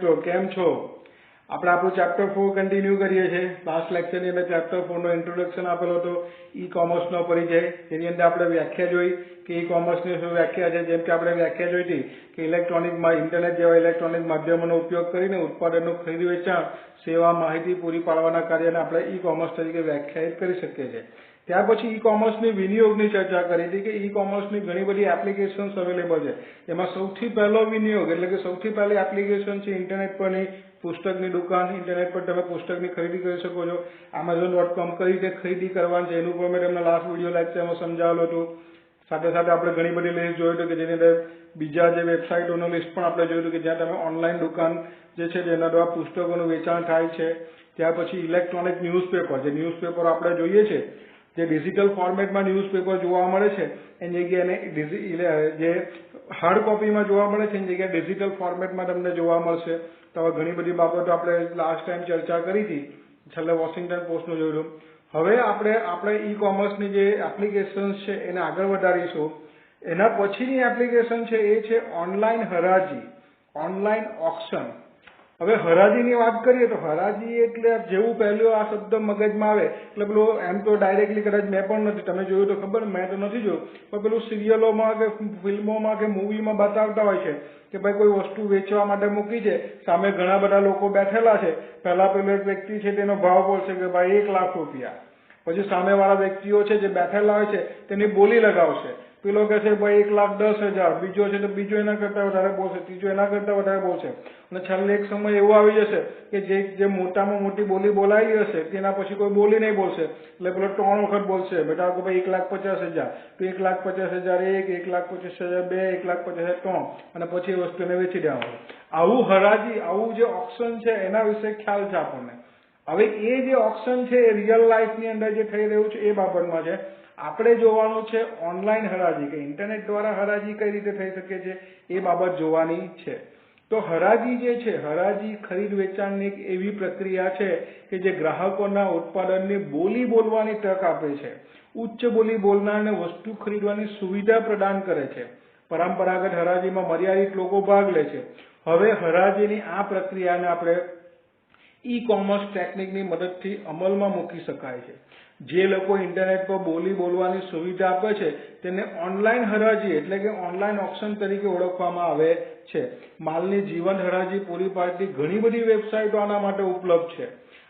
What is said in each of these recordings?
મિત્રો, કેમ છો? આપણે આપણું ચેપ્ટર 4 કન્ટિન્યુ કરીએ છીએ. લાસ્ટ લેક્ચરની અંદર ચેપ્ટર 4 નો ઇન્ટ્રોડક્શન આપેલો હતો, ઈ કોમર્સનો પરિચય. જેની અંદર આપણે વ્યાખ્યા જોઈ કે ઈ કોમર્સની શું વ્યાખ્યા છે. જેમ કે આપણે વ્યાખ્યા જોઈ હતી કે ઇન્ટરનેટ જેવા ઇલેક્ટ્રોનિક માધ્યમોનો ઉપયોગ કરીને ઉત્પાદનનું ખરીદ વેચાણ, સેવા, માહિતી પૂરી પાડવાના કાર્યને આપણે ઈ કોમર્સ તરીકે વ્યાખ્યાયિત કરી શકીએ છીએ. ત્યાર પછી ઈ કોમર્સની વિનિયોગની ચર્ચા કરી હતી કે ઈ કોમર્સની ઘણી બધી એપ્લિકેશન્સ અવેલેબલ છે. એમાં સૌથી પહેલો વિનિયોગ એટલે કે સૌથી પહેલી એપ્લિકેશન છે ઇન્ટરનેટ પરની પુસ્તકની દુકાન. ઇન્ટરનેટ પર તમે પુસ્તકની ખરીદી કરી શકો છો. Amazon.com કઈ રીતે ખરીદી કરવાની છે એનું પણ મેં તમને લાસ્ટ વિડીયો લેક્ચરમાં સમજાવેલું હતું. સાથે સાથે આપણે ઘણી બધી લિસ્ટ જોયું હતું કે જેની અંદર બીજા જે વેબસાઇટોનું લિસ્ટ પણ આપણે જોયું હતું કે જ્યાં તમે ઓનલાઈન દુકાન જે છે જેના દ્વારા પુસ્તકોનું વેચાણ થાય છે. ત્યાર પછી ઇલેક્ટ્રોનિક ન્યૂઝપેપર, જે ન્યૂઝપેપર આપણે જોઈએ છે જે ડિજિટલ ફોર્મેટમાં ન્યૂઝપેપર જોવા મળે છે એની જગ્યાએ જે હાર્ડ કોપીમાં જોવા મળે છે એની જગ્યાએ ડિજિટલ ફોર્મેટમાં તમને જોવા મળશે. તો હવે ઘણી બધી બાબતો આપણે લાસ્ટ ટાઈમ ચર્ચા કરી હતી, છેલ્લે વોશિંગ્ટન પોસ્ટનું જોયું. હવે આપણે ઈ કોમર્સની જે એપ્લિકેશન્સ છે એને આગળ વધારીશું. એના પછીની એપ્લિકેશન છે એ છે ઓનલાઈન હરાજી, ઓનલાઈન ઓક્શન. હવે હરાજીની વાત કરીએ તો હરાજી એટલે જેવું પહેલું આ શબ્દ મગજમાં આવે એટલે પેલું એમ તો ડાયરેક્ટલી કદાચ મેં પણ નથી, તમે જોયું તો ખબર, મેં તો નથી જોયું, પણ પેલું સિરિયલોમાં કે ફિલ્મોમાં કે મૂવીમાં બતાવતા હોય છે કે ભાઈ કોઈ વસ્તુ વેચવા માટે મૂકી છે, સામે ઘણા બધા લોકો બેઠેલા છે. પહેલા પેલો એક વ્યક્તિ છે તેનો ભાવ બોલશે કે ભાઈ 1 લાખ રૂપિયા. પછી સામેવાળા વ્યક્તિઓ છે જે બેઠેલા હોય છે તેની બોલી લગાવશે. પેલો કહે છે ભાઈ 1,10,000, બીજો છે તો બીજો એના કરતા વધારે બોલશે, ત્રીજો એના કરતા વધારે બોલશે. અને છેલ્લે એક સમય એવો આવી જશે કે જે મોટામાં મોટી બોલી બોલાવી હશે તેના પછી કોઈ બોલી નહીં બોલશે. એટલે પેલો 3 વખત બોલશે, બેટા કે ભાઈ 1,50,000, તો 1,50,001, 1,50,002, 1,50,003 અને પછી એ વસ્તુને વેચી દેવાનું. આવું હરાજી, આવું જે ઓક્શન છે એના વિશે ખ્યાલ છે આપણને. હવે એ જે ઓક્શન છે એ રિયલ લાઈફની અંદર જે થઈ રહ્યું છે એ બાબતમાં છે. આપણે જોવાનું છે ઓનલાઈન હરાજી, કે ઇન્ટરનેટ દ્વારા હરાજી કઈ રીતે થઈ શકે છે એ બાબત જોવાની છે. તો હરાજી જે છે, હરાજી ખરીદ વેચાણની એક એવી પ્રક્રિયા છે કે જે ગ્રાહકોના ઉત્પાદનની બોલી બોલવાની તક આપે છે. ઉચ્ચ બોલી બોલનારને વસ્તુ ખરીદવાની સુવિધા પ્રદાન કરે છે. પરંપરાગત હરાજીમાં મર્યાદિત લોકો ભાગ લે છે. હવે હરાજીની આ પ્રક્રિયાને આપણે ઈ કોમર્સ ટેકનિકની મદદથી અમલમાં મૂકી શકાય છે. જે લોકો ઇન્ટરનેટ પર બોલી બોલવાની સુવિધા આપે છે તેને ઓનલાઈન હરાજી એટલે કે ઓનલાઈન ઓક્શન તરીકે ઓળખવામાં આવે છે. માલની જીવંત હરાજી પૂરી પાડતી ઘણી બધી વેબસાઇટો આના માટે ઉપલબ્ધ છે.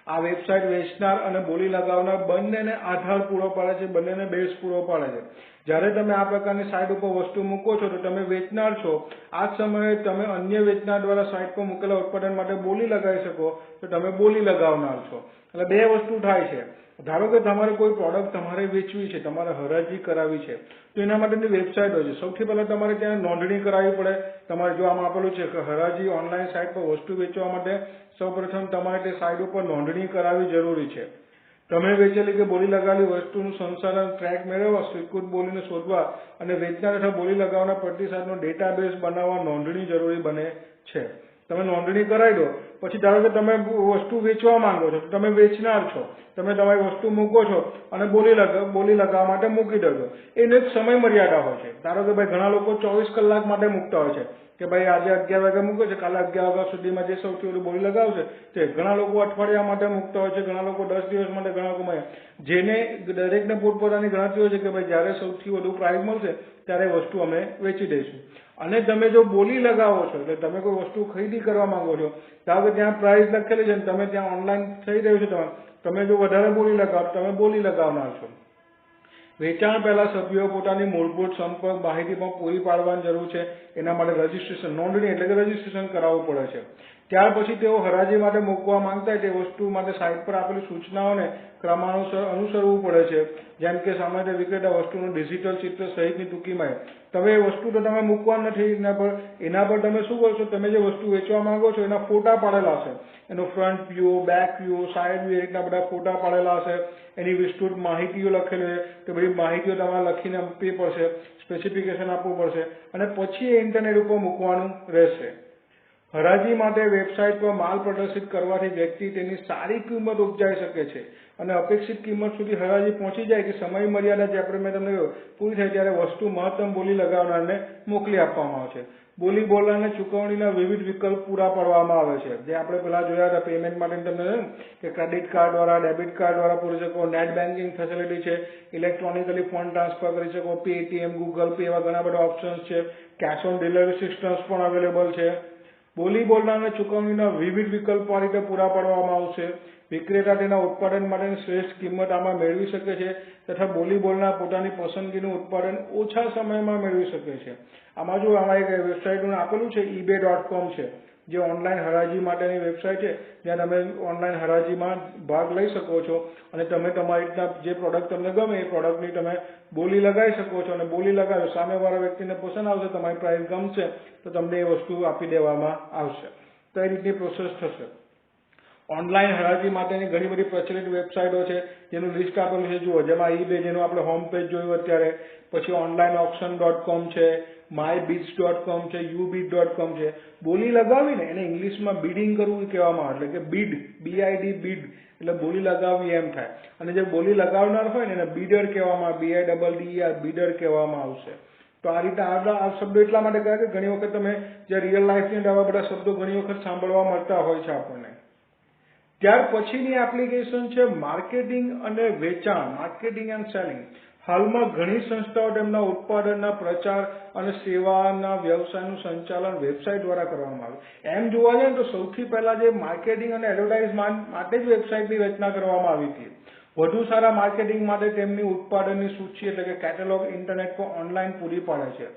આ વેબસાઇટ વેચનાર અને બોલી લગાવનાર બંનેને આધાર પૂરો પાડે છે, બંનેને બેઝ પૂરો પાડે છે. જ્યારે તમે આ પ્રકારની સાઇટ ઉપર વસ્તુ મૂકો છો તો તમે વેચનાર છો. આ જ સમયે તમે અન્ય વેચનાર દ્વારા સાઇટ પર મૂકેલા ઉત્પાદન માટે બોલી લગાવી શકો તો તમે બોલી લગાવનાર છો. એટલે બે વસ્તુ થાય છે. ધારો કે તમારે કોઈ પ્રોડક્ટ તમારે વેચવી છે, તમારે હરાજી કરાવી છે, તો એના માટેની વેબસાઇટો છે. સૌથી પહેલા તમારે ત્યાં નોંધણી કરાવવી પડે. તમારે જો આમાં આપેલું છે કે હરાજી ઓનલાઈન સાઇટ પર વસ્તુ વેચવા માટે સૌપ્રથમ તમારે તે સાઇટ ઉપર નોંધણી કરાવવી જરૂરી છે. તમે વેચેલી કે બોલી લગાવેલી વસ્તુનું સંસાધન ટ્રેક મેળવવા, સ્વીકૃત બોલીને શોધવા અને વેચનાર અથવા બોલી લગાવનાર પ્રતિસાદનો ડેટાબેઝ બનાવવા નોંધણી જરૂરી બને છે. તમે નોંધણી કરાવી દો પછી ધારો કે તમે વસ્તુ વેચવા માંગો છો, તમે વેચનાર છો, તમે તમારી વસ્તુ મૂકો છો અને બોલી લગાવવા માટે મૂકી દો છો. એને એક સમય મર્યાદા હોય છે. ધારો કે ભાઈ ઘણા લોકો 24 કલાક માટે મૂકતા હોય છે કે ભાઈ આજે 11 વાગે મૂકે છે, કાલે 11 વાગ્યા સુધીમાં જે સૌથી વધુ બોલી લગાવશે તે. ઘણા લોકો અઠવાડિયા માટે મૂકતા હોય છે, ઘણા લોકો 10 દિવસ માટે, ઘણા લોકો જેને દરેકને પોતપોતાની ગણતરી હોય છે કે ભાઈ જ્યારે સૌથી વધુ પ્રાઇસ મળશે ત્યારે વસ્તુ અમે વેચી દઈશું. અને તમે જો બોલી લગાવો છો એટલે તમે કોઈ વસ્તુ ખરીદી કરવા માંગો છો, ધારો કે ત્યાં પ્રાઇસ લખેલી છે તમે ત્યાં ઓનલાઈન થઈ રહ્યું છે, તમે જો વધારે બોલી લગાવો તમે બોલી લગાવનાર છો. વેચાણ પહેલા સભ્યોએ પોતાની મૂળભૂત સંપર્ક માહિતી પણ પૂરી પાડવાની જરૂર છે. એના માટે રજીસ્ટ્રેશન, નોંધણી એટલે કે રજીસ્ટ્રેશન કરાવવું પડે છે. ત્યાર પછી તેઓ હરાજી માટે મૂકવા માંગતા હોય તે વસ્તુ માટે સાઇટ પર આપેલી સૂચનાઓને ક્રમાનુસાર અનુસરવું પડે છે. જેમ કે સામાન્ય વિક્રેતા વસ્તુનું ડિજિટલ ચિત્ર સહિતની ટૂંકી માહિતી. તમે એ વસ્તુ તો તમે મૂકવા નથી, એના પર તમે શું કરશો, તમે જે વસ્તુ વેચવા માંગો છો એના ફોટા પાડેલા હશે. એનો front view, back view, side view, એ રીતના બધા ફોટા પાડેલા હશે. એની વિસ્તૃત માહિતીઓ લખેલી છે કે બધી માહિતીઓ તમારે લખીને આપવી પડશે, સ્પેસિફિકેશન આપવું પડશે અને પછી એ ઇન્ટરનેટ ઉપર મૂકવાનું રહેશે. હરાજી માટે વેબસાઇટ પર માલ પ્રદર્શિત કરવાથી વ્યક્તિ તેની સારી કિંમત ઉપજાવી શકે છે. અને અપેક્ષિત કિંમત સુધી હરાજી પહોંચી જાય કે સમય મર્યાદા જે આપણે મેં તમને કહ્યું પૂરી થાય ત્યારે વસ્તુ મહત્તમ બોલી લગાવનારને મોકલી આપવામાં આવે છે. બોલી બોલનારને ચૂકવણીના વિવિધ વિકલ્પ પૂરા પાડવામાં આવે છે, જે આપણે પહેલા જોયા હતા પેમેન્ટ માટે તમને કે ક્રેડિટ કાર્ડ દ્વારા, ડેબિટ કાર્ડ દ્વારા પૂરી શકો, નેટ બેન્કિંગ ફેસિલિટી છે, ઇલેક્ટ્રોનિકલી ફંડ ટ્રાન્સફર કરી શકો, પેટીએમ, ગૂગલ પે એવા ઘણા બધા ઓપ્શન્સ છે, કેશ ઓન ડિલિવરી સિસ્ટમ્સ પણ અવેલેબલ છે. બોલી બોલનારને ચૂકવણીના વિવિધ વિકલ્પો આ રીતે પૂરા પાડવામાં આવશે. વિક્રેતા તેના ઉત્પાદન માટેની શ્રેષ્ઠ કિંમત આમાં મેળવી શકે છે તથા બોલી બોલનાર પોતાની પસંદગીનું ઉત્પાદન ઓછા સમયમાં મેળવી શકે છે. આમાં જો આમાં એક વેબસાઇટનું આપેલું છે ebay.com છે, જે ઓનલાઈન હરાજી માટેની વેબસાઇટ છે, જ્યાં તમે ઓનલાઈન હરાજીમાં ભાગ લઈ શકો છો અને તમે તમારી રીતના જે પ્રોડક્ટ તમને ગમે એ પ્રોડક્ટની તમે બોલી લગાવી શકો છો અને બોલી લગાવી સામેવાળા વ્યક્તિને પસંદ આવશે, તમારી પ્રાઇસ ગમશે તો તમને એ વસ્તુ આપી દેવામાં આવશે. તો એ રીતની પ્રોસેસ થશે. ઓનલાઈન હરાજી માટેની ઘણી બધી પ્રચલિત વેબસાઇટો છે જેનું લિસ્ટ આપેલું છે જુઓ, જેમાં eBay જેનું આપણે હોમ પેજ જોયું અત્યારે, પછી onlineauction.com છે, mybids.com છે, ubid.com છે. બોલી લગાવીને એને ઇંગ્લિશમાં બિડિંગ કરવું કહેવામાં આવે, એટલે કે બીડ, BID બીડ એટલે બોલી લગાવવી એમ થાય. અને જે બોલી લગાવનાર હોય ને એને બીડર કહેવામાં આવે, BIDDER બીડર કહેવામાં આવશે. તો આ રીતે આ શબ્દો એટલા માટે કહ્યા કે ઘણી વખત તમે જે રિયલ લાઈફની અંદર આવા બધા શબ્દો ઘણી વખત સાંભળવા મળતા હોય છે આપણને. ત્યાર પછીની એપ્લિકેશન છે માર્કેટિંગ અને વેચાણ, માર્કેટિંગ એન્ડ સેલિંગ. હાલમાં ઘણી સંસ્થાઓ તેમના ઉત્પાદનના પ્રચાર અને સેવાના વ્યવસાયનું સંચાલન વેબસાઇટ દ્વારા કરવામાં આવે. એમ જોવા જાય તો સૌથી પહેલા જે માર્કેટિંગ અને એડવર્ટાઇઝમેન્ટ માટે જ વેબસાઇટની રચના કરવામાં આવી હતી. વધુ સારા માર્કેટિંગ માટે તેમની ઉત્પાદનની સૂચિ એટલે કે કેટેલોગ ઇન્ટરનેટ પર ઓનલાઈન પૂરી પાડે છે.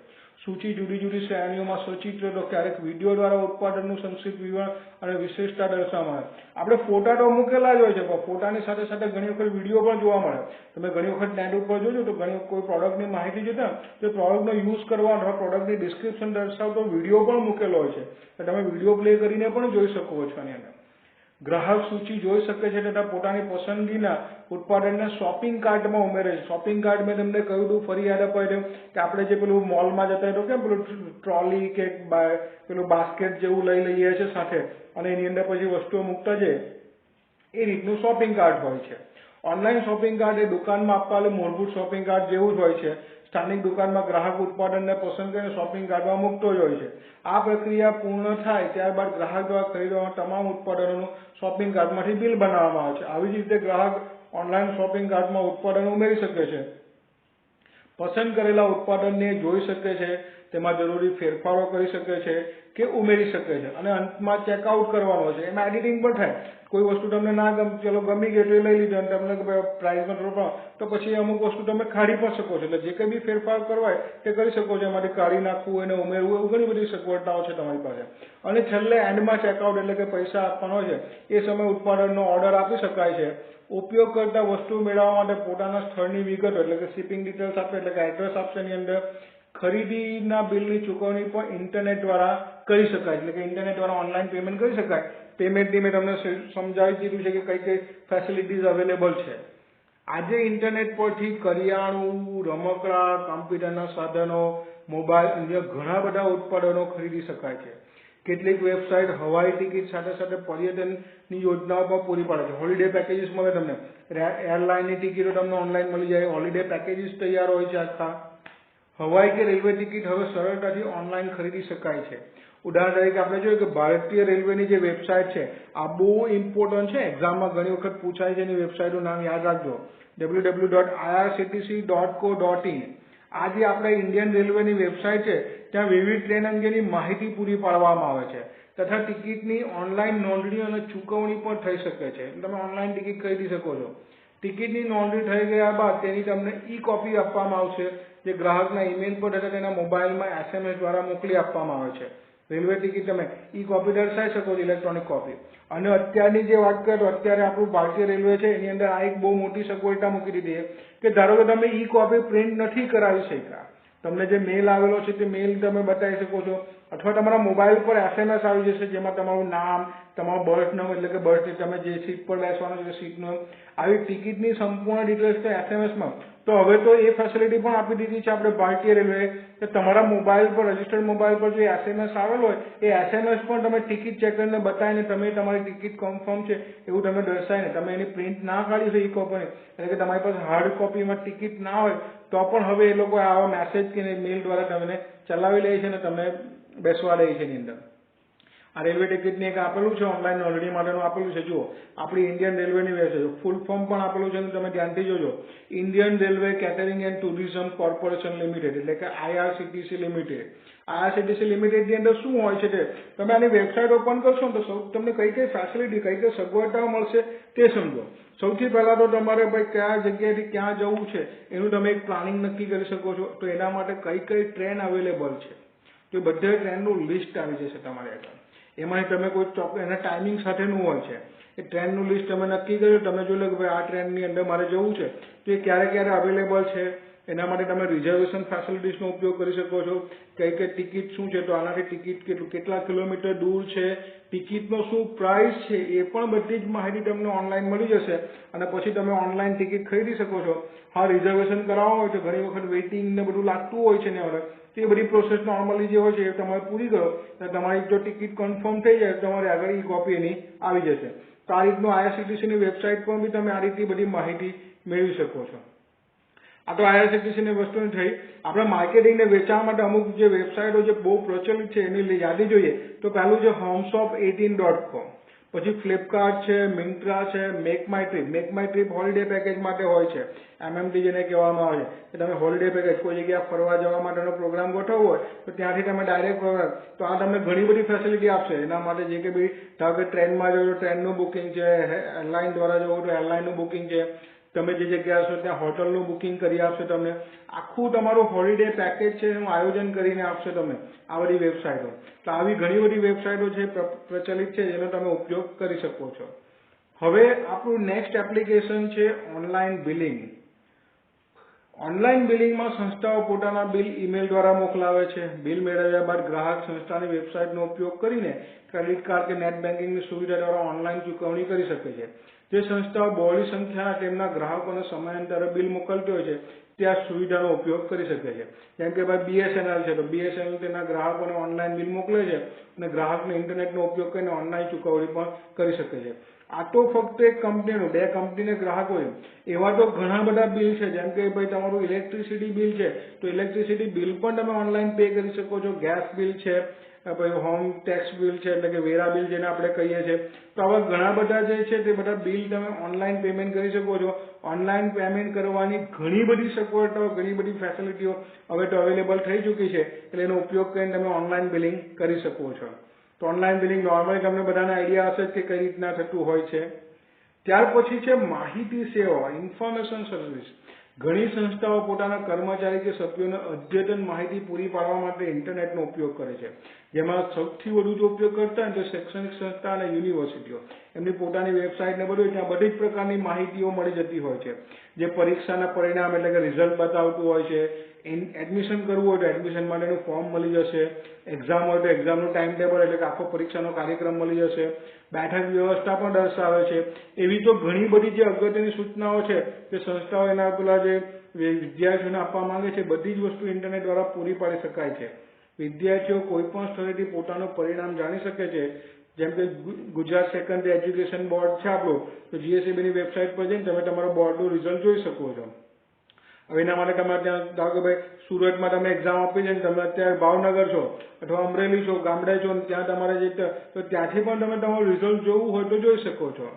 સૂચિ જુદી જુદી શ્રેણીઓમાં સચિત્ર તો ક્યારેક વિડીયો દ્વારા ઉત્પાદનનું સંક્ષિપ્ત વિવરણ અને વિશેષતા દર્શાવવામાં આવે. આપણે ફોટા તો મૂકેલા જ હોય છે, પણ ફોટાની સાથે સાથે ઘણી વખત વિડીયો પણ જોવા મળે. તમે ઘણી વખત નેટ ઉપર જોજો તો ઘણી કોઈ પ્રોડક્ટની માહિતી જોતા તો પ્રોડક્ટનો યુઝ કરવાનો અથવા પ્રોડક્ટની ડિસ્ક્રિપ્શન દર્શાવતો વિડીયો પણ મૂકેલો હોય છે, તો તમે વિડીયો પ્લે કરીને પણ જોઈ શકો છો. એની અંદર ગ્રાહક સૂચિ જોઈ શકે છે તથા પોતાની પસંદગીના ઉત્પાદનને શોપિંગ કાર્ટમાં ઉમેરે છે. શોપિંગ કાર્ટ મેં તમને કહ્યું હતું, ફરી યાદ અપાવી દઉં કે આપણે જે પેલું મોલમાં જતા તો કેમ પેલું ટ્રોલી કે પેલું બાસ્કેટ જેવું લઈ લઈએ છીએ સાથે અને એની અંદર પછી વસ્તુઓ મૂકતા જઈએ, એ રીતનું શોપિંગ કાર્ટ હોય છે. ઓનલાઈન શોપિંગ કાર્ટ એ દુકાનમાં આપવાના મૂળભૂત શોપિંગ કાર્ટ જેવું જ હોય છે. સ્થાનિક દુકાનમાં ગ્રાહક ઉત્પાદનને પસંદ કરીને શોપિંગ કાર્ટમાં મૂકતો જ હોય છે. આ પ્રક્રિયા પૂર્ણ થાય ત્યારબાદ ગ્રાહક દ્વારા ખરીદવાના તમામ ઉત્પાદનોનું શોપિંગ કાર્ટમાંથી બિલ બનાવવામાં આવે છે. આવી જ રીતે ગ્રાહક ઓનલાઈન શોપિંગ કાર્ટમાં ઉત્પાદન ઉમેરી શકે છે, પસંદ કરેલા ઉત્પાદનને જોઈ શકે છે, તેમાં જરૂરી ફેરફારો કરી શકે છે કે ઉમેરી શકે છે અને અંતમાં ચેકઆઉટ કરવાનો છે. એમાં એડિટિંગ પણ થાય. કોઈ વસ્તુ તમને ના ચલો ગમી ગઈ એટલે લઈ લીધું અને તમને પ્રાઇસમાં થોડો તો પછી અમુક વસ્તુ તમે કાઢી પણ શકો છો. એટલે જે કંઈ બી ફેરફાર કરવા હોય તે કરી શકો છો. એમાંથી કાઢી નાખવું અને ઉમેરવું એવું ઘણી બધી સગવડતાઓ છે તમારી પાસે. અને છેલ્લે એન્ડમાં ચેકઆઉટ એટલે કે પૈસા આપવાનો છે એ સમયે ઉત્પાદનનો ઓર્ડર આપી શકાય છે. ઉપયોગ કરતા વસ્તુ મેળવવા માટે પોતાના સ્થળની વિગતો એટલે કે શિપિંગ ડિટેલ્સ આપે એટલે કે એડ્રેસ આપશે. એની અંદર ખરીદીના બિલની ચૂકવણી પણ ઇન્ટરનેટ દ્વારા કરી શકાય, એટલે કે ઇન્ટરનેટ દ્વારા ઓનલાઈન પેમેન્ટ કરી શકાય. પેમેન્ટની મેં તમને સમજાવી દીધું છે કે કઈ કઈ ફેસિલિટીઝ અવેલેબલ છે. આજે ઇન્ટરનેટ પરથી કરિયાણું, રમકડા, કોમ્પ્યુટરના સાધનો, મોબાઈલ અન્ય ઘણા બધા ઉત્પાદનો ખરીદી શકાય છે. કેટલીક વેબસાઇટ હવાઈ ટિકિટ સાથે સાથે પર્યટનની યોજનાઓ પણ પૂરી પાડે છે. હોલિડે પેકેજીસ મળે તમને, એરલાઇનની ટિકિટો તમને ઓનલાઈન મળી જાય. હોલિડે પેકેજીસ તૈયાર હોય છે આખા. હવાઈ કે રેલવે ટિકિટ હવે સરળતાથી ઓનલાઈન ખરીદી શકાય છે. ઉદાહરણ તરીકે આપણે જોયું કે ભારતીય રેલવેની જે વેબસાઇટ છે આ બહુ ઇમ્પોર્ટન્ટ છે, એક્ઝામમાં ઘણી વખત પૂછાય છે. એની વેબસાઇટનું નામ યાદ રાખજો, www.irctc.co.in. આ જે આપણે ઇન્ડિયન રેલવેની વેબસાઇટ છે ત્યાં વિવિધ ટ્રેન અંગેની માહિતી પૂરી પાડવામાં આવે છે તથા ટિકિટની ઓનલાઈન નોંધણી અને ચૂકવણી પણ થઈ શકે છે. તમે ઓનલાઈન ટિકિટ ખરીદી શકો છો. ટિકિટની નોંધણી થઈ ગયા બાદ તેની તમને ઈ કોપી આપવામાં આવશે, જે ગ્રાહકના ઈમેલ પર તથા તેના મોબાઈલમાં SMS દ્વારા મોકલી આપવામાં આવે છે. રેલવે ટિકિટ તમે ઈ કોપી દર્શાવી શકો છો, ઇલેક્ટ્રોનિક કોપી. અને અત્યારની જે વાત કરીએ તો અત્યારે આપણું ભારતીય રેલવે છે એની અંદર આ એક બહુ મોટી સગવડતા મૂકી દીધી છે કે ધારો કે તમે ઈ કોપી પ્રિન્ટ નથી કરાવી શક્યા, તમને જે મેલ આવેલો છે તે મેલ તમે બતાવી શકો છો, અથવા તમારા મોબાઈલ પર SMS આવી જશે જેમાં તમારું નામ, તમારો બર્થ નંબર એટલે કે બર્થની તમે જે સીટ પર બેસવાનું છે સીટનું આવી ટિકિટની સંપૂર્ણ ડિટેલ્સ તો એસએમએસમાં તો હવે તો એ ફેસિલિટી પણ આપી દીધી છે આપણે ભારતીય રેલવે કે તમારા મોબાઈલ પર રજિસ્ટર્ડ મોબાઈલ પર જે એસએમએસ આવેલો હોય એ એસએમએસ પણ તમે ટિકિટ ચેક કરીને બતાવીને તમે તમારી ટિકિટ કન્ફર્મ છે એવું તમે દર્શાવીને તમે એની પ્રિન્ટ ના કાઢી હોય એ કોપી એટલે કે તમારી પાસે હાર્ડ કોપીમાં ટિકિટ ના હોય તો પણ હવે એ લોકો આવા મેસેજ કે મેલ દ્વારા તમને ચલાવી લે છે અને તમને બેસવા દે છે એની અંદર આ રેલવે ટિકિટની એક આપેલું છે ઓનલાઈન નોંધણી માટેનું આપેલું છે જુઓ આપણી ઇન્ડિયન રેલવેની વેબસાઇટ ફૂલ ફોર્મ પણ આપેલું છે અને તમે ધ્યાનથી જોજો Indian railway catering and tourism corporation limited એટલે કે IRCTC લિમિટેડ IRCTC લિમિટેડની અંદર શું હોય છે તે તમે આની વેબસાઇટ ઓપન કરશો ને તો તમને કઈ કઈ ફેસિલિટી કઈ કઈ સગવડતાઓ મળશે તે સમજો સૌથી પહેલા તો તમારે ભાઈ કયા જગ્યાએથી ક્યાં જવું છે એનું તમે એક પ્લાનિંગ નક્કી કરી શકો છો તો એના માટે કઈ કઈ ટ્રેન અવેલેબલ છે તો એ બધે ટ્રેનનું લિસ્ટ આવી જશે તમારે આગળ એમાં તમે કોઈ એના ટાઈમિંગ સાથેનું હોય છે એ ટ્રેનનું લિસ્ટ તમે નક્કી કર્યું તમે જોઈ લો કે ભાઈ આ ટ્રેનની અંદર મારે જવું છે તો એ ક્યારે ક્યારે અવેલેબલ છે એના માટે તમે રિઝર્વેશન ફેસિલિટીઝનો ઉપયોગ કરી શકો છો કઈ કઈ ટિકિટ શું છે તો આનાથી ટિકિટ કેટલા કિલોમીટર દૂર છે ટિકિટનો શું પ્રાઇસ છે એ પણ બધી જ માહિતી તમને ઓનલાઈન મળી જશે અને પછી તમે ઓનલાઈન ટિકિટ ખરીદી શકો છો હા રિઝર્વેશન કરાવવું હોય તો ઘણી વખત વેઇટિંગ ને બધું લાગતું હોય છે ને હવે તે બધી પ્રોસેસ નોર્મલી જે હોય છે એ તમારે પૂરી કરો તો તમારી જો ટિકિટ કન્ફર્મ થઈ જાય તો તમારે આગળ ઈ કોપી એની આવી જશે તો આ રીતનું IRCTCની વેબસાઇટ પર બી તમે આ રીતની બધી માહિતી મેળવી શકો છો આ તો IRCTCની વસ્તુની થઈ આપણે માર્કેટિંગ ને વેચાણ માટે અમુક જે વેબસાઇટો જે બહુ પ્રચલિત છે એની યાદી જોઈએ તો પહેલું છે homeshop18.com પછી ફ્લિપકાર્ટ છે મિન્ટ્રા છે make my trip holiday package માટે હોય છે MMT જેને કહેવામાં આવે છે કે તમે હોલિડે પેકેજ કોઈ જગ્યાએ ફરવા જવા માટેનો પ્રોગ્રામ ગોઠવવો હોય તો ત્યાંથી તમે ડાયરેક્ટ તો આ તમને ઘણી બધી ફેસિલિટી આપશે એના માટે જે કે ભાઈ ધારો કે ટ્રેનમાં જવું ટ્રેનનું બુકિંગ છે એરલાઇન દ્વારા જવું તો એરલાઇનનું બુકિંગ છે તમે જે જગ્યા હશો ત્યાં હોટલનું બુકિંગ કરી આપશે તમને આખું તમારું હોલિડે પેકેજ છે એનું આયોજન કરીને આપશે તમને આ બધી વેબસાઇટો તો આવી ઘણી બધી વેબસાઇટો છે પ્રચલિત છે જેનો તમે ઉપયોગ કરી શકો છો હવે આપણું નેક્સ્ટ એપ્લિકેશન છે ઓનલાઈન બિલિંગ ઓનલાઈન બિલિંગમાં સંસ્થાઓ પોતાના બિલ ઈમેલ દ્વારા મોકલાવે છે બિલ મેળવ્યા બાદ ગ્રાહક સંસ્થાની વેબસાઇટનો ઉપયોગ કરીને ક્રેડિટ કાર્ડ કે નેટ બેન્કિંગની સુવિધા દ્વારા ઓનલાઈન ચૂકવણી કરી શકે છે જે સંસ્થાઓ બહોળી સંખ્યાના તેમના ગ્રાહકોને સમયાંતરે બિલ મોકલતી હોય છે તે આ સુવિધાનો ઉપયોગ કરી શકે છે જેમ કે ભાઈ BSNL છે તો BSNL તેના ગ્રાહકોને ઓનલાઈન બિલ મોકલે છે અને ગ્રાહકને ઇન્ટરનેટનો ઉપયોગ કરીને ઓનલાઈન ચૂકવણી પણ કરી શકે છે આ તો ફક્ત એક કંપનીનું બે કંપનીને ગ્રાહકો છે એવા તો ઘણા બધા બિલ છે જેમ કે ભાઈ તમારું ઇલેક્ટ્રિસિટી બિલ છે તો ઇલેક્ટ્રિસિટી બિલ પણ તમે ઓનલાઈન પે કરી શકો છો ગેસ બિલ છે પછી હોમ ટેક્સ બિલ છે એટલે કે વેરા બિલ જેને આપણે કહીએ છીએ તો આવા ઘણા બધા જે છે તે બધા બિલ તમે ઓનલાઈન પેમેન્ટ કરી શકો છો ઓનલાઈન પેમેન્ટ કરવાની ઘણી બધી સગવડતાઓ ઘણી બધી ફેસિલિટીઓ હવે તો અવેલેબલ થઈ ચૂકી છે એટલે એનો ઉપયોગ કરીને તમે ઓનલાઈન બિલિંગ કરી શકો છો તો ઓનલાઈન બિલિંગ નોર્મલી તમને બધાને આઈડિયા હશે કે કઈ રીતના થતું હોય છે ત્યાર પછી છે માહિતી સેવા ઇન્ફોર્મેશન સર્વિસ ઘણી સંસ્થાઓ પોતાના કર્મચારી કે સભ્યોને અદ્યતન માહિતી પૂરી પાડવા માટે ઇન્ટરનેટનો ઉપયોગ કરે છે જેમાં સૌથી વધુ જો ઉપયોગ કરતા હોય તો શૈક્ષણિક સંસ્થા અને યુનિવર્સિટીઓ એમની પોતાની વેબસાઇટ ને બધું ત્યાં બધી જ પ્રકારની માહિતીઓ મળી જતી હોય છે જે પરીક્ષાના પરિણામ એટલે કે રિઝલ્ટ બતાવતું હોય છે એડમિશન કરવું હોય તો એડમિશન માટેનું ફોર્મ મળી જશે એક્ઝામ હોય તો એક્ઝામનું ટાઈમ ટેબલ એટલે કે આખો પરીક્ષાનો કાર્યક્રમ મળી જશે બેઠક વ્યવસ્થા પણ દર્શાવે છે એવી તો ઘણી બધી જે અગત્યની સૂચનાઓ છે તે સંસ્થાઓ એના પેલા જે વિદ્યાર્થીઓને આપવા માંગે છે બધી જ વસ્તુ ઇન્ટરનેટ દ્વારા પૂરી પાડી શકાય છે વિદ્યાર્થીઓ કોઈ પણ સ્થળેથી પોતાનું પરિણામ જાણી શકે છે જેમ કે ગુજરાત સેકન્ડરી એજ્યુકેશન બોર્ડ છે આપણું તો GSEBની વેબસાઇટ પર જઈને તમે તમારા બોર્ડનું રિઝલ્ટ જોઈ શકો છો હવે એના માટે તમે ત્યાં ધારો કે ભાઈ સુરતમાં તમે એક્ઝામ આપી છે ને તમે અત્યારે ભાવનગર છો અથવા અમરેલી છો ગામડે છો ને ત્યાં તમારે જે તો ત્યાંથી પણ તમે તમારું રિઝલ્ટ જોવું હોય તો જોઈ શકો છો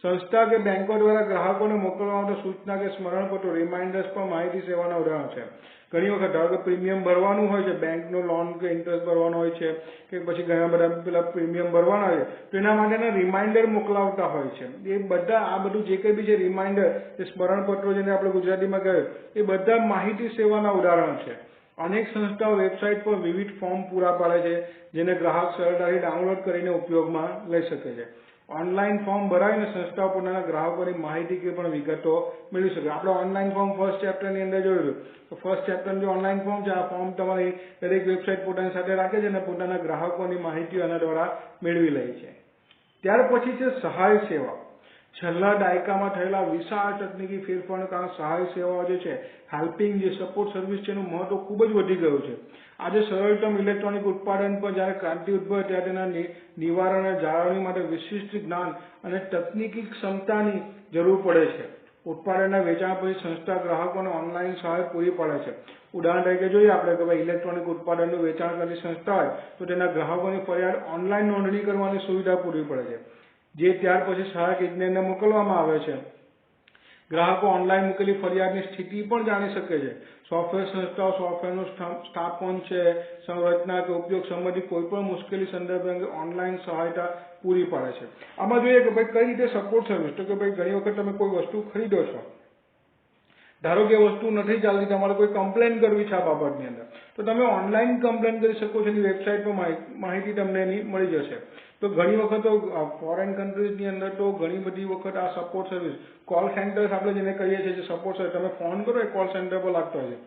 સંસ્થા કે બેંકો દ્વારા ગ્રાહકોને મોકલવા માટે સૂચના કે સ્મરણપત્રો રિમાઇન્ડર્સ પણ માહિતી સેવાના ઉદાહરણ છે ઘણી વખત ધારો કે પ્રીમિયમ ભરવાનું હોય છે બેંકનો લોન કે ઇન્ટરેસ્ટ ભરવાનો હોય છે કે પછી ઘણા બધા પેલા પ્રીમિયમ ભરવાના હોય તો એના માટેના રિમાઇન્ડર મોકલાવતા હોય છે એ બધા આ બધું જે કંઈ બી છે રિમાઇન્ડર એ સ્મરણપત્રો જેને આપણે ગુજરાતીમાં કહે એ બધા માહિતી સેવાના ઉદાહરણ છે અનેક સંસ્થાઓ વેબસાઇટ પર વિવિધ ફોર્મ પૂરા પાડે છે જેને ગ્રાહક સરળતાથી ડાઉનલોડ કરીને ઉપયોગમાં લઈ શકે છે ઓનલાઈન ફોર્મ ભરાવીને સંસ્થાઓ પોતાના ગ્રાહકોની માહિતી કે પણ વિગતો મેળવી શકે આપણે ઓનલાઈન ફોર્મ ફર્સ્ટ ચેપ્ટરની અંદર જોયું તો ફર્સ્ટ ચેપ્ટરનું જે ઓનલાઈન ફોર્મ છે આ ફોર્મ તમારી દરેક વેબસાઇટ પોતાની સાથે રાખે છે અને પોતાના ગ્રાહકોની માહિતીઓ આના દ્વારા મેળવી લે છે ત્યાર પછી છે સહાય સેવા. છેલ્લા દાયકામાં થયેલા વિશાળ તકનીકી ફેરફારને કારણે સહાય સેવાઓ જે છે, હેલ્પિંગ જે સપોર્ટ સર્વિસ છે, એનું મહત્વ ખૂબ જ વધી ગયું છે. આજે સરળતમ ઇલેક્ટ્રોનિક ઉત્પાદન પર જ્યારે ક્રાંતિ ઉદ્ભવે ત્યારે તેના નિવારણ અને જાળવણી માટે વિશિષ્ટ જ્ઞાન અને તકનીકી ક્ષમતાની જરૂર પડે છે. ઉત્પાદનના વેચાણ પછી સંસ્થા ગ્રાહકોને ઓનલાઈન સહાય પૂરી પાડે છે. ઉદાહરણ તરીકે જોઈએ આપણે કે ભાઈ ઇલેક્ટ્રોનિક ઉત્પાદનનું વેચાણ કરતી સંસ્થા હોય તો તેના ગ્રાહકોની ફરિયાદ ઓનલાઈન નોંધણી કરવાની સુવિધા પૂરી પડે છે, જે ત્યાર પછી સહાયક ઇજનેરને મોકલવામાં આવે છે. ગ્રાહકો ઓનલાઈન મૂકેલી ફરિયાદની સ્થિતિ પણ જાણી શકે છે. સોફ્ટવેર સંસ્થાઓ સોફ્ટવેરનું સ્થાપન છે, સંરચના કે ઉપયોગ સંબંધિત કોઈ પણ મુશ્કેલી સંદર્ભે અંગે ઓનલાઈન સહાયતા પૂરી પાડે છે. આમાં જોઈએ કે ભાઈ કઈ રીતે સપોર્ટ સર્વિસ, તો કે ભાઈ ઘણી વખત તમે કોઈ વસ્તુ ખરીદો છો, ધારો કે વસ્તુ નથી ચાલતી, તમારે કોઈ કમ્પ્લેન કરવી છે આ બાબતની અંદર, તો તમે ઓનલાઈન કમ્પ્લેન કરી શકો છો. એની વેબસાઇટ પર માહિતી તમને એની મળી જશે. તો ઘણી વખત તો ફોરેન કન્ટ્રીઝની અંદર તો ઘણી બધી વખત આ સપોર્ટ સર્વિસ, કોલ સેન્ટર્સ આપણે જેને કહીએ છીએ, જે સપોર્ટ સર્વિસ, તમે ફોન કરો એ કોલ સેન્ટર પર લાગતો હોય છે.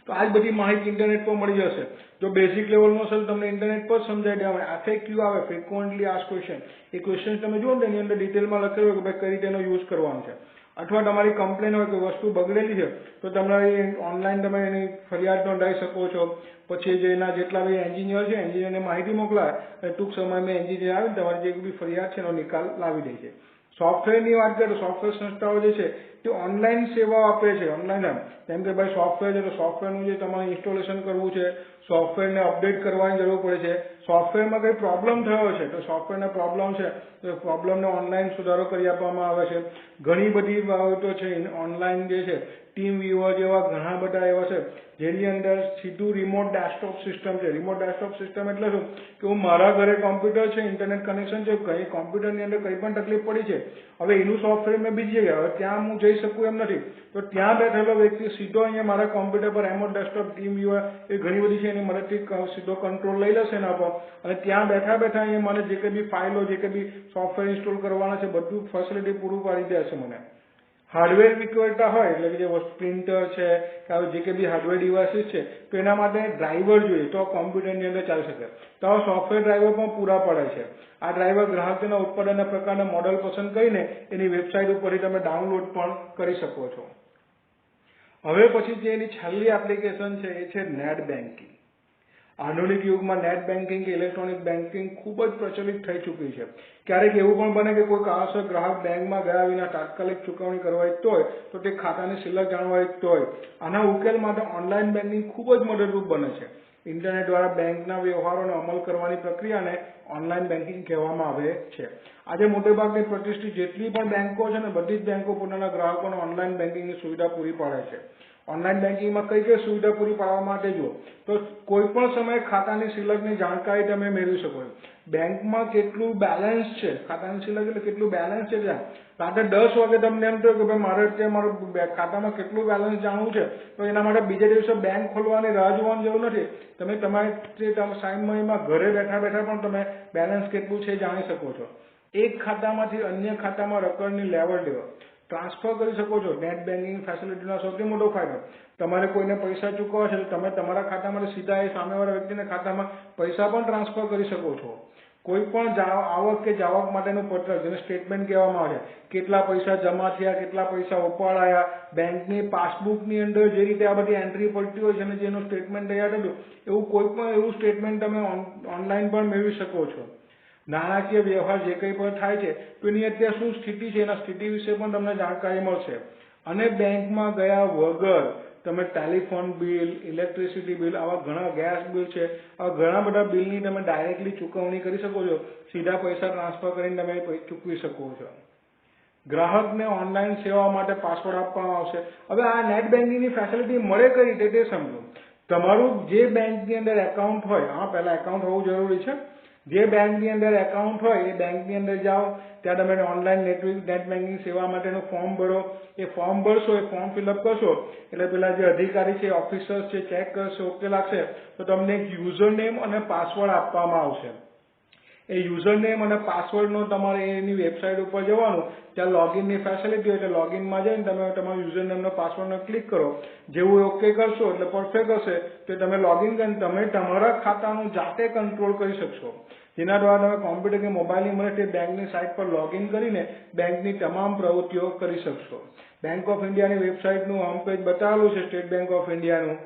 તો આ જ બધી માહિતી ઇન્ટરનેટ પર મળી જશે. જો બેઝિક લેવલનો સર તમને ઇન્ટરનેટ પર સમજાવી દેવામાં, FAQ આવે, ફ્રિકવન્ટલી આસ્ક્ડ ક્વેશ્ચન, એ ક્વેશ્ચન તમે જુઓ ને એની અંદર ડિટેલમાં લખેલું હોય કે ભાઈ કઈ રીતે એનો યુઝ કરવાનો છે. અથવા તમારી કમ્પ્લેન હોય કે વસ્તુ બગડેલી છે તો તમારી ઓનલાઈન તમે એની ફરિયાદ નોંધાવી શકો છો. પછી જે એના જેટલા બી એન્જિનિયર છે, એન્જિનિયરને માહિતી મોકલાય અને ટૂંક સમયમાં એન્જિનિયર આવીને તમારી જે બી ફરિયાદ છે એનો નિકાલ લાવી દે છે. સોફ્ટવેરની વાત કરીએ તો સોફ્ટવેર સંસ્થાઓ જે છે તે ઓનલાઈન સેવાઓ આપે છે. ઓનલાઈન જેમ કે ભાઈ સોફ્ટવેર છે તો સોફ્ટવેરનું જે તમારે ઇન્સ્ટોલેશન કરવું છે, સોફ્ટવેરને અપડેટ કરવાની જરૂર પડે છે, સોફ્ટવેરમાં કંઈ પ્રોબ્લેમ થયો છે તો સોફ્ટવેરને પ્રોબ્લેમ છે તો પ્રોબ્લેમને ઓનલાઈન સુધારો કરી આપવામાં આવે છે. ઘણી બધી બાબતો છે ઓનલાઈન જે છે, ટીમ વ્યુઅર જેવા ઘણા બધા એવા છે જેની અંદર સીધું રિમોટ ડેસ્કટોપ સિસ્ટમ છે. રિમોટ ડેસ્કટોપ સિસ્ટમ એટલે શું કે હું મારા ઘરે કોમ્પ્યુટર છે, ઇન્ટરનેટ કનેક્શન છે, કઈ કોમ્પ્યુટરની અંદર કંઈ પણ તકલીફ પડી છે, હવે એનું સોફ્ટવેર મેં બીજી જગ્યાએ, હવે ત્યાં હું જઈ શકું એમ નથી, તો ત્યાં બેઠેલો વ્યક્તિ સીધો અહીંયા મારા કોમ્પ્યુટર પર રિમોટ ડેસ્કટોપ ટીમ વ્યુઅર એ ઘણી બધી છે એની મદદથી સીધો કંટ્રોલ લઈ લેશે એના પર અને ત્યાં બેઠા બેઠા અહીંયા મને જે કંઈ બી ફાઇલો, જે કંઈ બી સોફ્ટવેર ઇન્સ્ટોલ કરવાના છે બધું ફેસિલિટી પૂરું પાડી દેશે મને. હાર્ડવેર વિકળતા હોય એટલે કે જે પ્રિન્ટર છે કે જે કંઈ બી હાર્ડવેર ડિવાઇસીસ છે તો એના માટે ડ્રાઈવર જોઈએ તો કોમ્પ્યુટરની અંદર ચાલી શકે. તો આ સોફ્ટવેર ડ્રાઈવર પણ પૂરા પડે છે. આ ડ્રાઈવર ગ્રાહકના ઉત્પાદનના પ્રકારના મોડલ પસંદ કરીને એની વેબસાઇટ ઉપરથી તમે ડાઉનલોડ પણ કરી શકો છો. હવે પછી જે એની છેલ્લી એપ્લિકેશન છે એ છે નેટ બેન્કિંગ. આધુનિક યુગમાં નેટ બેન્કિંગ કે ઇલેક્ટ્રોનિક બેન્કિંગ ખૂબ જ પ્રચલિત થઈ ચૂકી છે. ક્યારેક એવું પણ બને કે કોઈ કારણસર ગ્રાહક બેંકમાં ગયા વિના તાત્કાલિક ચૂકવણી કરવા ઈચ્છતો હોય તો તે ખાતાની શિલ્લક જાણવા ઈચ્છતો હોય, આના ઉકેલ માટે ઓનલાઈન બેન્કિંગ ખૂબ જ મદદરૂપ બને છે. ઇન્ટરનેટ દ્વારા બેંકના વ્યવહારોનો અમલ કરવાની પ્રક્રિયાને ઓનલાઈન બેન્કિંગ કહેવામાં આવે છે. આજે મોટેભાગની પ્રતિષ્ઠિત જેટલી પણ બેંકો છે ને બધી જ બેંકો પોતાના ગ્રાહકોને ઓનલાઈન બેન્કિંગની સુવિધા પૂરી પાડે છે. ઓનલાઈન બેન્કિંગમાં કઈ કઈ સુવિધા પૂરી પાડવા માટે જુઓ તો કોઈ પણ સમયે ખાતાની શિલ્લકની જાણકારી તમે મેળવી શકો છો. બેંકમાં કેટલું બેલેન્સ છે, ખાતાની શિલ્લક એટલે કેટલું બેલેન્સ છે ત્યાં. રાત્રે 10 વાગે તમને એમ થયું કે ભાઈ મારે અત્યારે મારું ખાતામાં કેટલું બેલેન્સ જાણવું છે તો એના માટે બીજા દિવસે બેંક ખોલવાની રાહ જોવાની જરૂર નથી. તમે તમારી સમયમાં ઘરે બેઠા બેઠા પણ તમે બેલેન્સ કેટલું છે જાણી શકો છો. એક ખાતામાંથી અન્ય ખાતામાં રકમની લેવડ દેવડ ટ્રાન્સફર કરી શકો છો. નેટ બેન્કિંગ ફેસિલિટીનો સૌથી મોટો ફાયદો, તમારે કોઈને પૈસા ચૂકવવા છે તો તમે તમારા ખાતામાંથી સીધા એ સામેવાળા વ્યક્તિના ખાતામાં પૈસા પણ ટ્રાન્સફર કરી શકો છો. કોઈ પણ આવક કે જાવક માટેનું પત્રક જેને સ્ટેટમેન્ટ કહેવામાં આવે છે, કેટલા પૈસા જમા થયા, કેટલા પૈસા ઉપાડાયા, બેંકની પાસબુકની અંદર જે રીતે આ બધી એન્ટ્રી પડતી હોય છે અને જેનું સ્ટેટમેન્ટ તૈયાર થતું એવું કોઈ પણ એવું સ્ટેટમેન્ટ તમે ઓનલાઈન પણ મેળવી શકો છો. નાણાકીય વ્યવહાર જે કંઈ પણ થાય છે તો એની અત્યારે શું સ્થિતિ છે એના સ્થિતિ વિશે પણ તમને જાણકારી મળશે. અને બેંકમાં ગયા વગર તમે ટેલિફોન બિલ, ઇલેક્ટ્રિસિટી બિલ, આવા ઘણા ગેસ બિલ છે, આવા ઘણા બધા બિલની તમે ડાયરેક્ટલી ચૂકવણી કરી શકો છો. સીધા પૈસા ટ્રાન્સફર કરીને તમે ચૂકવી શકો છો. ગ્રાહકને ઓનલાઈન સેવા માટે પાસવર્ડ આપવામાં આવશે. હવે આ નેટ બેન્કિંગની ફેસિલિટી મળે કઈ રીતે તે સમજો. તમારું જે બેંકની અંદર એકાઉન્ટ હોય, પહેલા એકાઉન્ટ હોવું જરૂરી છે. જે બેંકની અંદર એકાઉન્ટ હોય એ બેંકની અંદર જાઓ, ત્યાં તમે ઓનલાઈન નેટ બેન્કિંગ સેવા માટેનું ફોર્મ ભરો. એ ફોર્મ ભરશો, એ ફોર્મ ફિલઅપ કરશો એટલે પેલા જે અધિકારી છે, ઓફિસર્સ છે, ચેક કરશે, ઓકે લાગશે તો તમને એક યુઝર નેમ અને પાસવર્ડ આપવામાં આવશે. એ યુઝર નેમ અને પાસવર્ડનો તમારે એની વેબસાઇટ ઉપર જવાનું, ત્યાં લોગિનની ફેસિલિટી હોય એટલે લોગિનમાં જઈને તમે તમારું યુઝર નેમનો પાસવર્ડને ક્લિક કરો. જેવું ઓકે કરશો એટલે પરફેક્ટ હશે તો તમે લોગિન કરીને તમે તમારા ખાતાનું જાતે કંટ્રોલ કરી શકશો. જેના દ્વારા તમે કોમ્પ્યુટર કે મોબાઈલની મદદથી બેંકની સાઇટ પર લોગિન કરીને બેંકની તમામ પ્રવૃત્તિઓ કરી શકશો. બેંક ઓફ ઇન્ડિયાની વેબસાઇટનું હોમ પેજ બતાવેલું છે, સ્ટેટ બેંક ઓફ ઇન્ડિયાનું.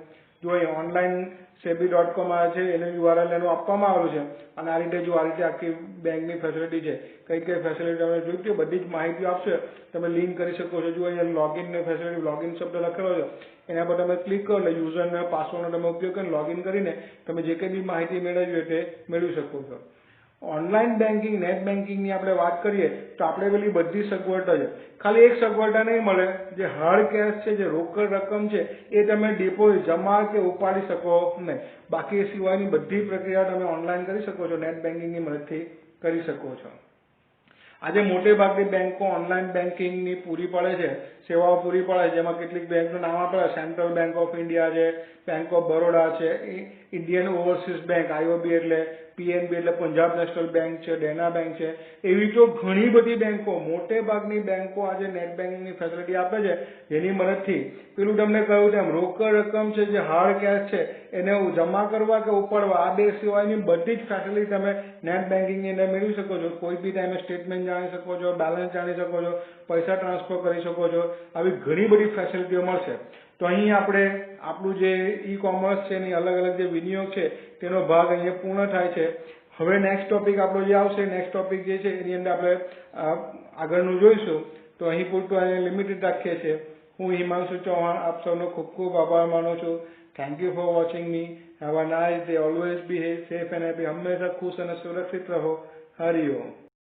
જો અહીં ઓનલાઈન sebi.com આવે છે, એનું URL એનું આપવામાં આવેલું છે. અને આ રીતે જો આ રીતે આખી બેંકની ફેસિલિટી છે, કઈ ફેસિલિટી તમે જોઈતી બધી જ માહિતી આપશે, તમે લિંક કરી શકો છો. જો અહીંયા લોગિન ને ફેસિલિટી, લોગિન શબ્દ લખેલો છે, એના પર તમે ક્લિક કરો એટલે યુઝર ને પાસવર્ડનો તમે ઉપયોગ કરીને લોગિન કરીને તમે જે કંઈ બી માહિતી મેળવવી હોય તે મેળવી શકો છો. ઓનલાઈન બેન્કિંગ, નેટ બેન્કિંગની આપણે વાત કરીએ તો આપણે પેલી બધી સગવડતા છે. ખાલી એક સગવડતા નહીં મળે, જે હાર્ડ કેશ છે, જે રોકડ રકમ છે, એ તમે ડિપોઝિટ, જમા કે ઉપાડી શકો નહીં. બાકી એ સિવાયની બધી પ્રક્રિયા તમે ઓનલાઈન કરી શકો છો, નેટ બેન્કિંગની મદદથી કરી શકો છો. આજે મોટે ભાગની બેંકો ઓનલાઈન બેન્કિંગની પૂરી પાડે છે, સેવાઓ પૂરી પાડે છે. જેમાં કેટલીક બેંકનું નામ આપણે સેન્ટ્રલ બેંક ઓફ ઇન્ડિયા છે, બેંક ઓફ બરોડા છે, ઇન્ડિયન ઓવરસીઝ બેંક IOB એટલે PNB એટલે પંજાબ નેશનલ બેંક છે, દેના બેંક છે. એવી તો ઘણી બધી બેંકો, મોટે ભાગની બેંકો આજે નેટ બેન્કિંગની ફેસિલિટી આપે છે, જેની મદદથી પેલું તમને કહ્યું તેમ રોકડ રકમ છે, જે હાર્ડ કેશ છે, એને જમા કરવા કે ઉપાડવા, આ બે સિવાયની બધી જ ફેસિલિટી તમે નેટ બેન્કિંગની અંદર મેળવી શકો છો. કોઈ બી ટાઈમે સ્ટેટમેન્ટ જાણી શકો છો, બેલેન્સ જાણી શકો છો, પૈસા ટ્રાન્સફર કરી શકો છો. આવી ઘણી બધી ફેસિલિટીઓ મળશે. તો અહીં આપણે આપણું જે ઈ-કોમર્સ છે એની અલગ અલગ જે વિનિયોગ છે તેનો ભાગ અહીંયા પૂર્ણ થાય છે. હવે નેક્સ્ટ ટોપિક આપણો જે આવશે, નેક્સ્ટ ટોપિક જે છે એની અંદર આપણે આગળનું જોઈશું. તો અહીં પૂરતું અહીંયા લિમિટેડ રાખીએ છીએ. હું હિમાંશુ ચૌહાણ આપ સૌનો ખૂબ ખૂબ આભાર માનું છું. Thank you for watching me. Have a nice day. Always be safe and happy. હંમેશા ખુશ અને સુરક્ષિત રહો. હરિઓમ.